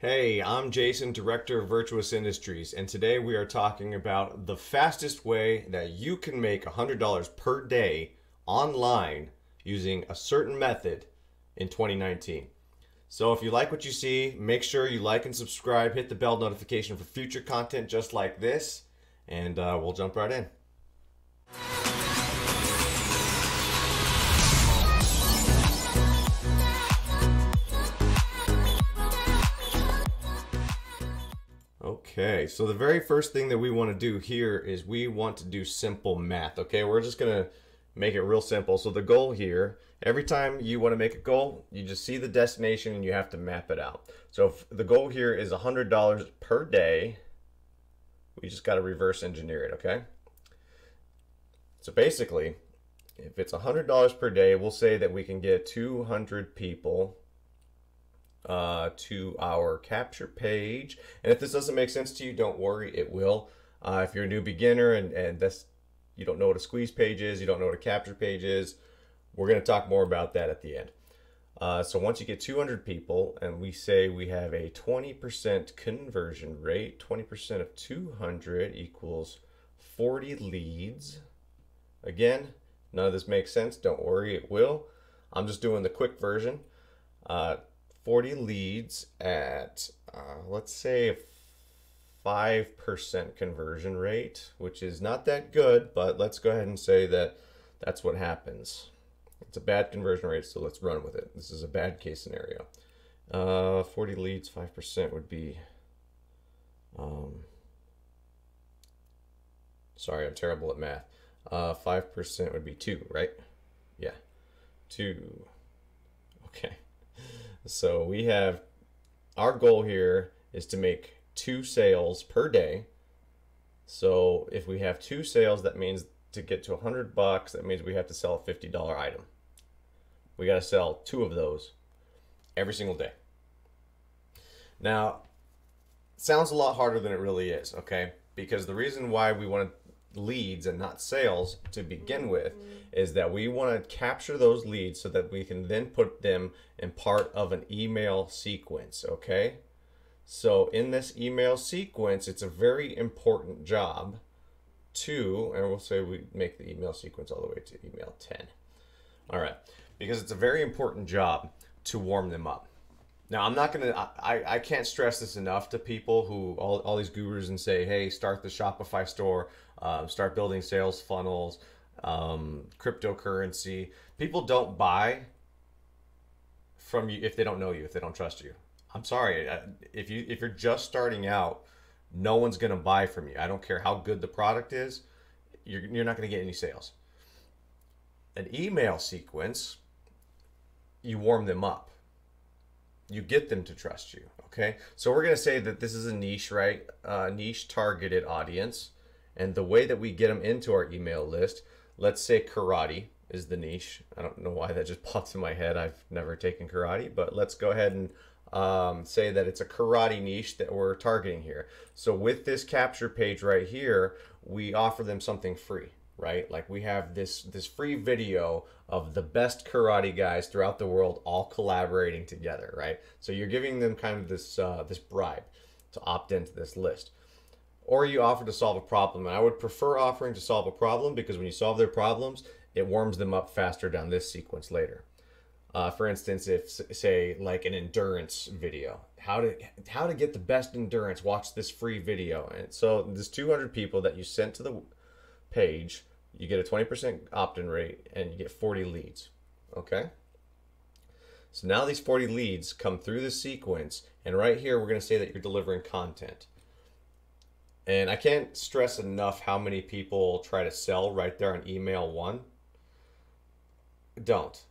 Hey, I'm Jason, Director of Virtuous Industries, and today we are talking about the fastest way that you can make $100 per day online using a certain method in 2019. So if you like what you see, make sure you like and subscribe, hit the bell notification for future content just like this, and we'll jump right in. Okay, so the very first thing that we want to do here is we want to do simple math. Okay, we're just going to make it real simple. So the goal here, every time you want to make a goal, you just see the destination and you have to map it out. So if the goal here is $100 per day, we just got to reverse engineer it, okay? So basically, if it's $100 per day, we'll say that we can get 200 people to our capture page. And if this doesn't make sense to you, don't worry, it will. If you're a new beginner and this, you don't know what a squeeze page is, you don't know what a capture page is, we're going to talk more about that at the end. So once you get 200 people and we say we have a 20% conversion rate, 20% of 200 equals 40 leads. Again, none of this makes sense, don't worry, it will. I'm just doing the quick version. 40 leads at, let's say, 5% conversion rate, which is not that good, but let's go ahead and say that that's what happens. It's a bad conversion rate, so let's run with it. This is a bad case scenario. 40 leads, 5% would be, sorry, I'm terrible at math. 5% would be 2, right? Yeah, 2. Okay. So we have, our goal here is to make 2 sales per day. So if we have 2 sales, that means to get to $100, that means we have to sell a $50 item. We got to sell 2 of those every single day. Now, it sounds a lot harder than it really is, okay? Because the reason why we want leads and not sales to begin with is that we want to capture those leads so that we can then put them in part of an email sequence, okay? So in this email sequence, it's a very important job to, and we'll say we make the email sequence all the way to email 10. All right, because it's a very important job to warm them up. Now, I'm not going to, I can't stress this enough to people who, all these gurus and say, hey, start the Shopify store, start building sales funnels, cryptocurrency. People don't buy from you if they don't know you, if they don't trust you. I'm sorry, if you're just starting out, no one's going to buy from you. I don't care how good the product is, you're not going to get any sales. An email sequence, you warm them up. You get them to trust you, okay? So we're going to say that this is a niche, right? Niche targeted audience. And the way that we get them into our email list, let's say karate is the niche. I don't know why that just popped in my head. I've never taken karate, but let's go ahead and say that it's a karate niche that we're targeting here. So with this capture page right here, we offer them something free, right? Like we have this free video of the best karate guys throughout the world all collaborating together, right? So you're giving them kind of this this bribe to opt into this list. Or you offer to solve a problem. And I would prefer offering to solve a problem because when you solve their problems, it warms them up faster down this sequence later. For instance, if say like an endurance video, how to get the best endurance, watch this free video. And so there's 200 people that you sent to the page, you get a 20% opt-in rate and you get 40 leads, okay? So now these 40 leads come through the sequence, and right here we're going to say that you're delivering content. And I can't stress enough how many people try to sell right there on email 1. Don't.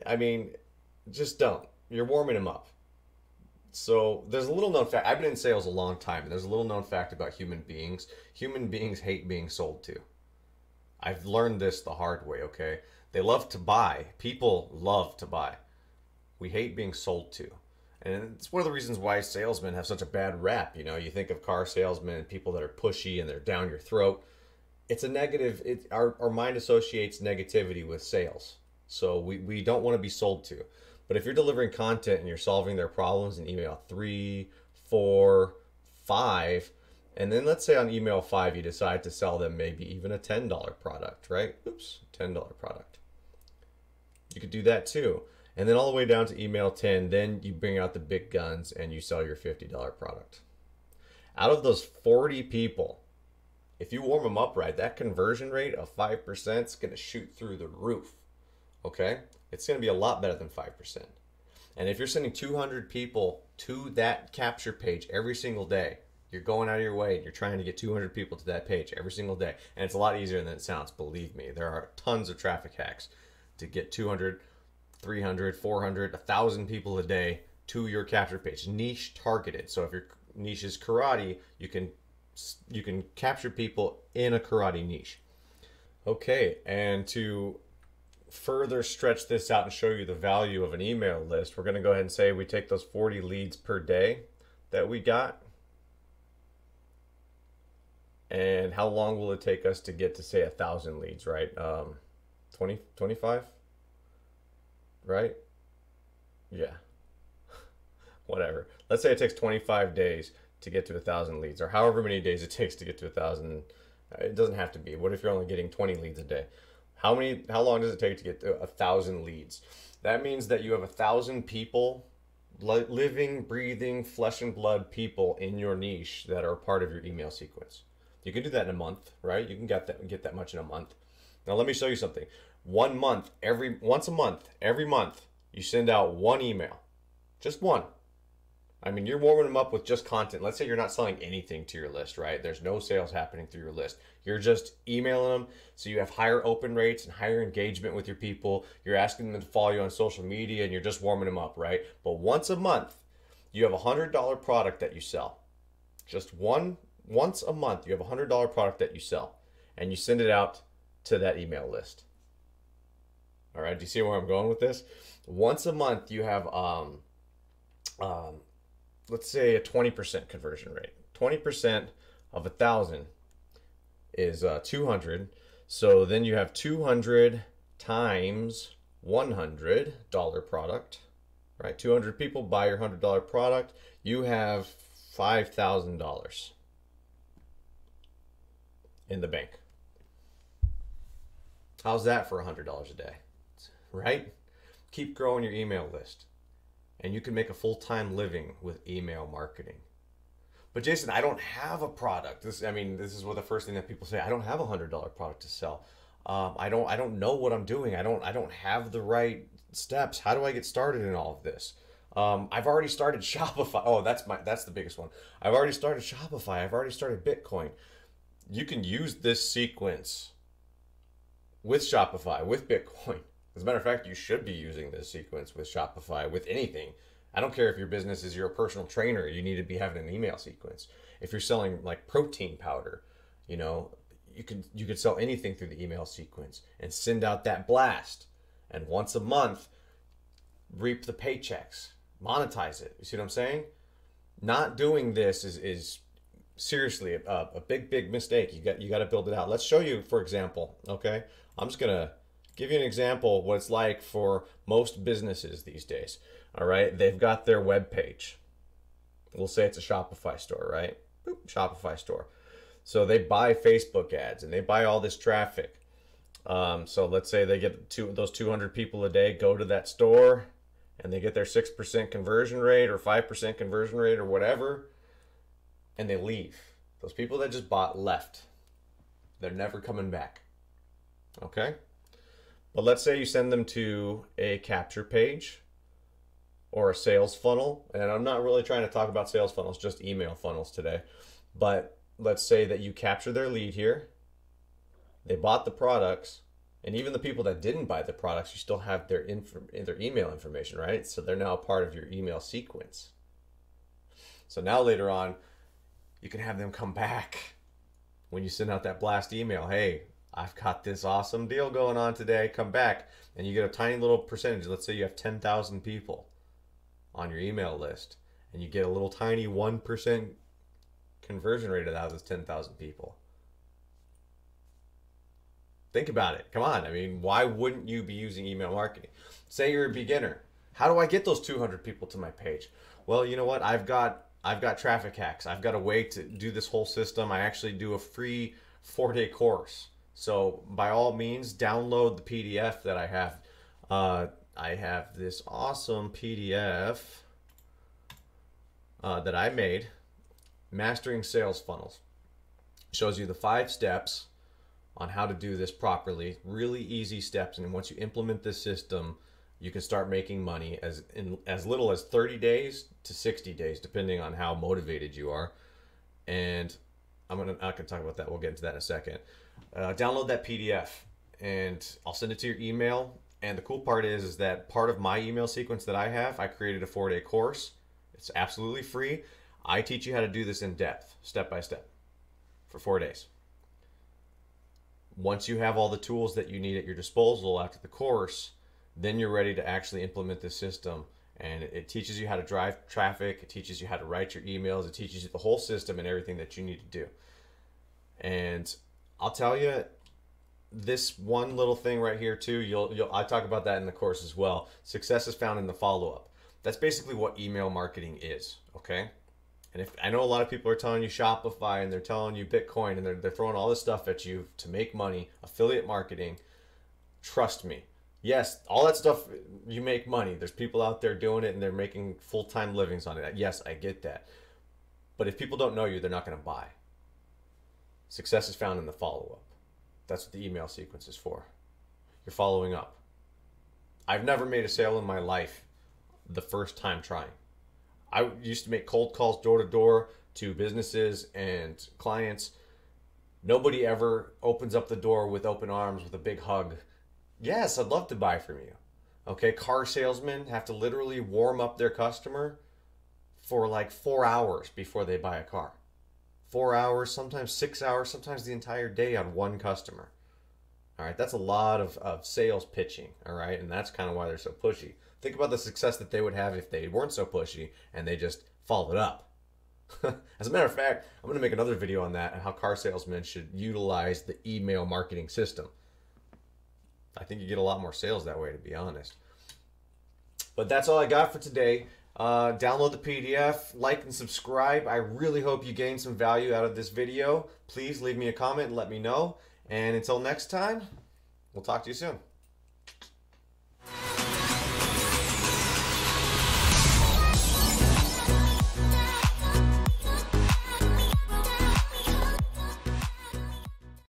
I mean, just don't. You're warming them up. So there's a little known fact. I've been in sales a long time, and there's a little known fact about human beings. Human beings hate being sold to. I've learned this the hard way, okay? They love to buy. People love to buy. We hate being sold to. And it's one of the reasons why salesmen have such a bad rap. You know, you think of car salesmen and people that are pushy and they're down your throat. It's a negative, our mind associates negativity with sales. So we don't want to be sold to. But if you're delivering content and you're solving their problems in email 3, 4, 5, and then let's say on email 5 you decide to sell them maybe even a $10 product, right? Oops, $10 product. You could do that too. And then all the way down to email 10, then you bring out the big guns and you sell your $50 product. Out of those 40 people, if you warm them up right, that conversion rate of 5% is going to shoot through the roof. Okay? It's going to be a lot better than 5%. And if you're sending 200 people to that capture page every single day, you're going out of your way and you're trying to get 200 people to that page every single day. And it's a lot easier than it sounds, believe me. There are tons of traffic hacks to get 200, 300, 400, 1,000 people a day to your capture page. Niche targeted. So if your niche is karate, you can capture people in a karate niche. Okay, and to further stretch this out and show you the value of an email list, we're going to go ahead and say we take those 40 leads per day that we got. And how long will it take us to get to say 1,000 leads, right? 20, 25, right? Yeah, whatever. Let's say it takes 25 days to get to 1,000 leads, or however many days it takes to get to 1,000. It doesn't have to be. What if you're only getting 20 leads a day? How long does it take to get to 1,000 leads? That means that you have 1,000 people, living, breathing, flesh and blood people in your niche that are part of your email sequence. You can do that in a month, right? You can get that much in a month. Now let me show you something. Once a month, every month, you send out one email. Just one. I mean, you're warming them up with just content. Let's say you're not selling anything to your list, right? There's no sales happening through your list. You're just emailing them, so you have higher open rates and higher engagement with your people. You're asking them to follow you on social media, and you're just warming them up, right? But once a month, you have a $100 product that you sell. Just once a month, you have a $100 product that you sell, and you send it out to that email list. All right, do you see where I'm going with this? Once a month, you have, let's say a 20% conversion rate. 20% of 1,000 is 200. So then you have 200 times $100 product, right? 200 people buy your $100 product. You have $5,000 in the bank. How's that for $100 a day, right? Keep growing your email list, and you can make a full-time living with email marketing. But Jason, I don't have a product. This is what the first thing that people say. I don't have a $100 product to sell. I don't know what I'm doing. I don't have the right steps. How do I get started in all of this? I've already started Shopify. Oh, that's the biggest one. I've already started Shopify. I've already started Bitcoin. You can use this sequence with Shopify, with Bitcoin. As a matter of fact, you should be using this sequence with Shopify, with anything. I don't care if your business is you're a personal trainer, you need to be having an email sequence. If you're selling like protein powder, you could sell anything through the email sequence and send out that blast. And once a month, reap the paychecks, monetize it. You see what I'm saying? Not doing this is seriously a big mistake. You got to build it out. Let's show you, for example. Okay, I'm just gonna give you an example of what it's like for most businesses these days. All right, they've got their web page. We'll say it's a Shopify store, right? Boop, Shopify store. So they buy Facebook ads and they buy all this traffic. So let's say they get those 200 people a day go to that store and they get their 6% conversion rate or 5% conversion rate or whatever, and they leave. Those people that just bought left. They're never coming back. Okay? But let's say you send them to a capture page or a sales funnel. And I'm not really trying to talk about sales funnels, just email funnels today. But let's say that you capture their lead here. They bought the products. And even the people that didn't buy the products, you still have their email information, right? So they're now a part of your email sequence. So now later on, you can have them come back when you send out that blast email. Hey, I've got this awesome deal going on today. Come back. And you get a tiny little percentage. Let's say you have 10,000 people on your email list. And you get a little tiny 1% conversion rate out of those 10,000 people. Think about it. Come on. I mean, why wouldn't you be using email marketing? Say you're a beginner How do I get those 200 people to my page? Well, you know what? I've got traffic hacks. I've got a way to do this whole system. I actually do a free 4-day course. So by all means, download the PDF that I have. I have this awesome PDF that I made, Mastering Sales Funnels. Shows you the 5 steps on how to do this properly. Really easy steps, and once you implement this system, you can start making money in as little as 30 days to 60 days, depending on how motivated you are. And I can talk about that. We'll get into that in a second. Download that PDF, and I'll send it to your email. And the cool part is that part of my email sequence that I have, I created a 4-day course. It's absolutely free. I teach you how to do this in depth, step by step, for 4 days. Once you have all the tools that you need at your disposal after the course, then you're ready to actually implement this system. And it teaches you how to drive traffic. It teaches you how to write your emails. It teaches you the whole system and everything that you need to do. And I'll tell you, this one little thing right here too, I talk about that in the course as well. Success is found in the follow-up. That's basically what email marketing is, okay? And if I know a lot of people are telling you Shopify and they're telling you Bitcoin and they're throwing all this stuff at you to make money, affiliate marketing, trust me. Yes, all that stuff, you make money. There's people out there doing it and they're making full-time livings on it. Yes, I get that. But if people don't know you, they're not going to buy. Success is found in the follow-up. That's what the email sequence is for. You're following up. I've never made a sale in my life the first time trying. I used to make cold calls door to door to businesses and clients. Nobody ever opens up the door with open arms, with a big hug. Yes, I'd love to buy from you. Okay, car salesmen have to literally warm up their customer for like 4 hours before they buy a car. 4 hours, sometimes 6 hours, sometimes the entire day on one customer. All right, that's a lot of sales pitching, all right? And that's kind of why they're so pushy. Think about the success that they would have if they weren't so pushy and they just followed up. As a matter of fact, I'm going to make another video on that and how car salesmen should utilize the email marketing system. I think you get a lot more sales that way, to be honest. But that's all I got for today. Download the PDF, like and subscribe. I really hope you gained some value out of this video. Please leave me a comment and let me know. And until next time, we'll talk to you soon.